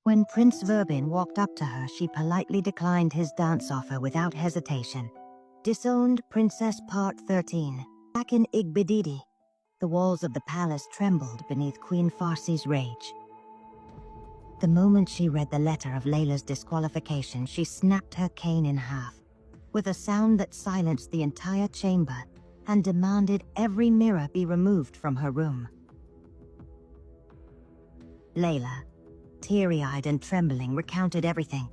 When Prince Verbin walked up to her, she politely declined his dance offer without hesitation. Disowned Princess Part 13. Back in Igbedidi, the walls of the palace trembled beneath Queen Farsi's rage. The moment she read the letter of Layla's disqualification, she snapped her cane in half, with a sound that silenced the entire chamber, and demanded every mirror be removed from her room. Layla, teary-eyed and trembling, recounted everything.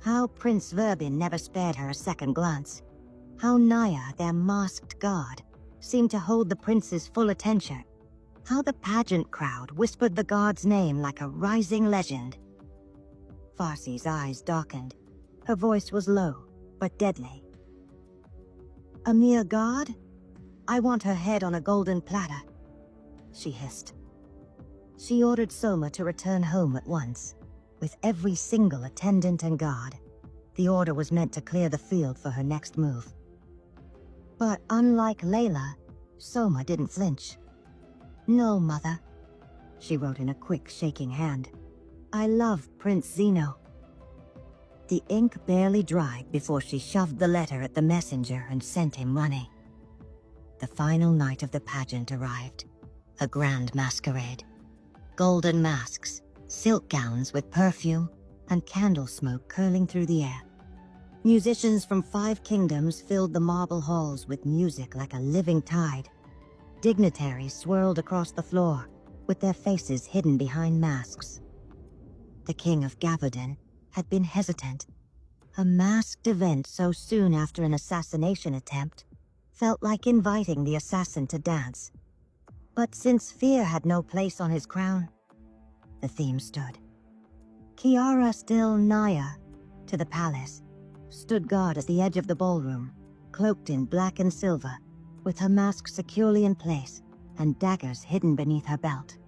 How Prince Verbin never spared her a second glance. How Naya, their masked guard, seemed to hold the prince's full attention. How the pageant crowd whispered the guard's name like a rising legend. Farsi's eyes darkened. Her voice was low, but deadly. "A mere guard? I want her head on a golden platter," she hissed. She ordered Soma to return home at once, with every single attendant and guard. The order was meant to clear the field for her next move. But unlike Layla, Soma didn't flinch. "No, Mother," she wrote in a quick, shaking hand. "I love Prince Zeno." The ink barely dried before she shoved the letter at the messenger and sent him running. The final night of the pageant arrived. A grand masquerade. Golden masks, silk gowns with perfume, and candle smoke curling through the air. Musicians from 5 kingdoms filled the marble halls with music like a living tide. Dignitaries swirled across the floor, with their faces hidden behind masks. The King of Gavardin had been hesitant. A masked event so soon after an assassination attempt felt like inviting the assassin to dance. But since fear had no place on his crown, the theme stood. Kiara, still Naya, to the palace, stood guard at the edge of the ballroom, cloaked in black and silver, with her mask securely in place and daggers hidden beneath her belt.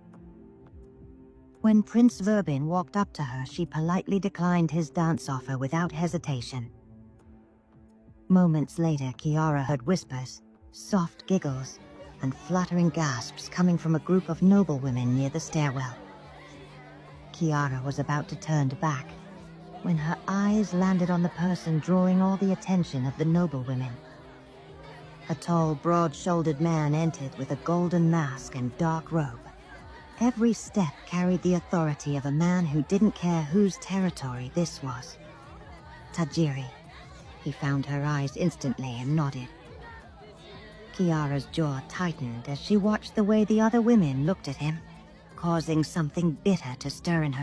When Prince Verbin walked up to her, she politely declined his dance offer without hesitation. Moments later, Kiara heard whispers, soft giggles, and fluttering gasps coming from a group of noblewomen near the stairwell. Kiara was about to turn back when her eyes landed on the person drawing all the attention of the noblewomen. A tall, broad-shouldered man entered with a golden mask and dark robe. Every step carried the authority of a man who didn't care whose territory this was. Tajiri. He found her eyes instantly and nodded. Kiara's jaw tightened as she watched the way the other women looked at him, causing something bitter to stir in her